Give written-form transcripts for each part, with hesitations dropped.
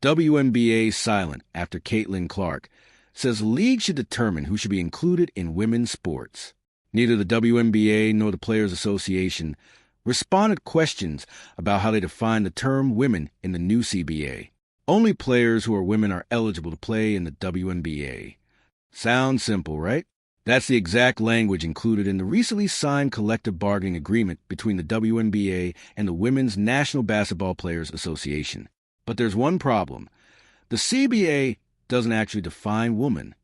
WNBA silent after Caitlin Clark says league should determine who should be included in women's sports. Neither the WNBA nor the Players Association responded questions about how they define the term women in the new CBA. Only players who are women are eligible to play in the WNBA. Sounds simple, right? That's the exact language included in the recently signed collective bargaining agreement between the WNBA and the Women's National Basketball Players Association. But there's one problem. The CBA doesn't actually define woman.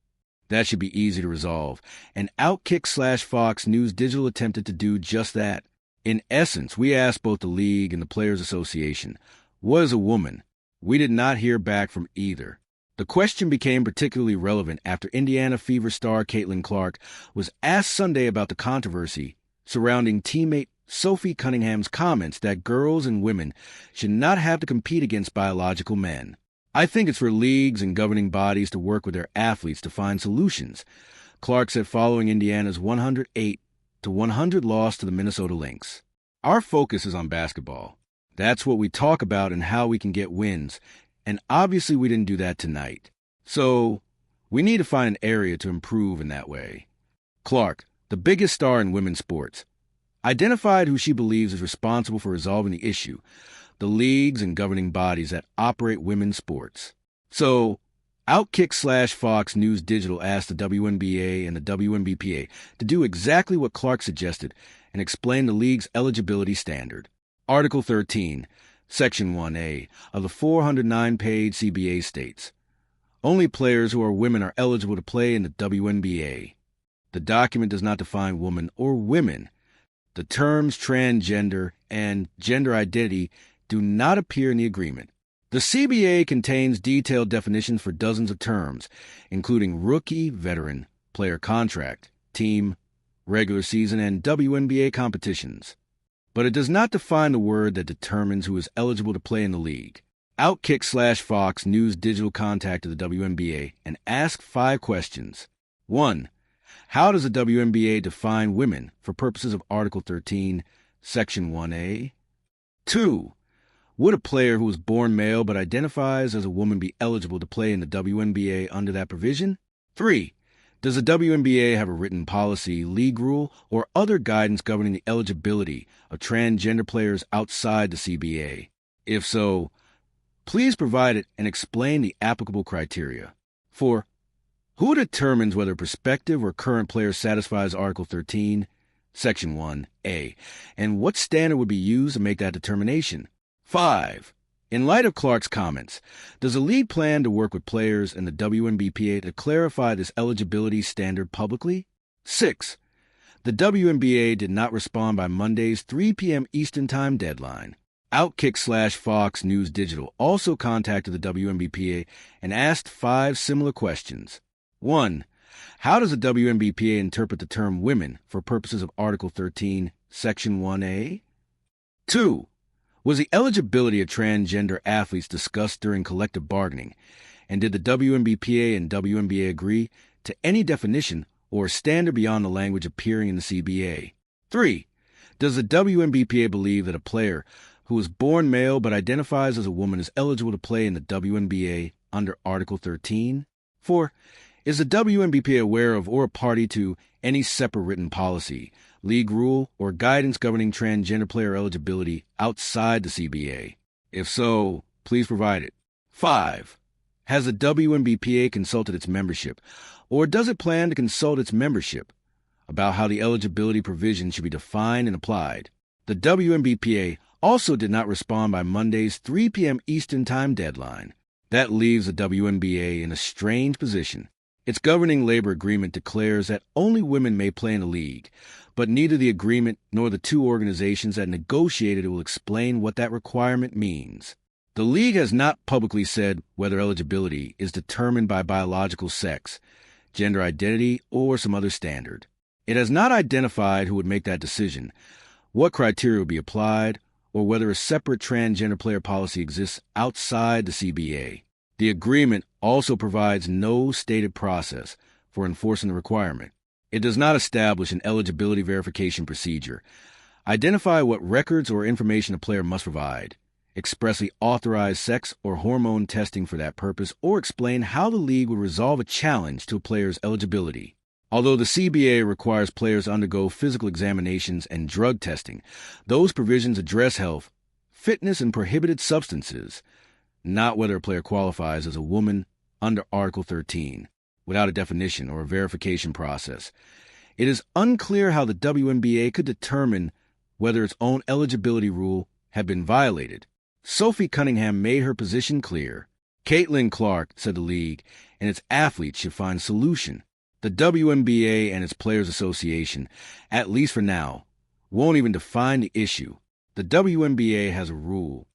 That should be easy to resolve, and Outkick/Fox News Digital attempted to do just that. In essence, we asked both the league and the Players Association, what is a woman? We did not hear back from either. The question became particularly relevant after Indiana Fever star Caitlin Clark was asked Sunday about the controversy surrounding teammate Sophie Cunningham's comments that girls and women should not have to compete against biological men. I think it's for leagues and governing bodies to work with their athletes to find solutions, Clark said following Indiana's 108-100 loss to the Minnesota Lynx. Our focus is on basketball. That's what we talk about and how we can get wins, and obviously we didn't do that tonight. So we need to find an area to improve in that way. Clark, the biggest star in women's sports, identified who she believes is responsible for resolving the issue, the leagues and governing bodies that operate women's sports. So, Outkick/Fox News Digital asked the WNBA and the WNBPA to do exactly what Clark suggested and explain the league's eligibility standard. Article 13, Section 1A of the 409-page CBA states, only players who are women are eligible to play in the WNBA. The document does not define woman or women. The terms transgender and gender identity do not appear in the agreement. The CBA contains detailed definitions for dozens of terms, including rookie, veteran, player contract, team, regular season, and WNBA competitions. But it does not define the word that determines who is eligible to play in the league. Outkick/Fox News Digital contacted the WNBA and asked 5 questions. 1. How does the WNBA define women for purposes of Article 13, Section 1A? 2. Would a player who was born male but identifies as a woman be eligible to play in the WNBA under that provision? 3. Does the WNBA have a written policy, league rule, or other guidance governing the eligibility of transgender players outside the CBA? If so, please provide it and explain the applicable criteria. 4. Who determines whether a prospective or current player satisfies Article 13, Section 1A, and what standard would be used to make that determination? 5. In light of Clark's comments, does the league plan to work with players and the WNBPA to clarify this eligibility standard publicly? 6. The WNBA did not respond by Monday's 3 p.m. Eastern Time deadline. Outkick/Fox News Digital also contacted the WNBPA and asked 5 similar questions. 1. How does the WNBPA interpret the term women for purposes of Article 13, Section 1A? 2. Was the eligibility of transgender athletes discussed during collective bargaining, and did the WNBPA and WNBA agree to any definition or standard beyond the language appearing in the CBA? 3. Does the WNBPA believe that a player who was born male but identifies as a woman is eligible to play in the WNBA under Article 13? 4. Is the WNBPA aware of or a party to any separate written policy, league rule, or guidance governing transgender player eligibility outside the CBA? If so, please provide it. 5. Has the WNBPA consulted its membership, or does it plan to consult its membership about how the eligibility provision should be defined and applied? The WNBPA also did not respond by Monday's 3 p.m. Eastern Time deadline. That leaves the WNBA in a strange position. Its governing labor agreement declares that only women may play in the league, but neither the agreement nor the 2 organizations that negotiated it will explain what that requirement means. The league has not publicly said whether eligibility is determined by biological sex, gender identity, or some other standard. It has not identified who would make that decision, what criteria would be applied, or whether a separate transgender player policy exists outside the CBA. The agreement also provides no stated process for enforcing the requirement. It does not establish an eligibility verification procedure, identify what records or information a player must provide, expressly authorize sex or hormone testing for that purpose, or explain how the league would resolve a challenge to a player's eligibility. Although the CBA requires players to undergo physical examinations and drug testing, those provisions address health, fitness, and prohibited substances, not whether a player qualifies as a woman under Article 13, without a definition or a verification process. It is unclear how the WNBA could determine whether its own eligibility rule had been violated. Sophie Cunningham made her position clear. Caitlin Clark said the league and its athletes should find a solution. The WNBA and its Players Association, at least for now, won't even define the issue. The WNBA has a rule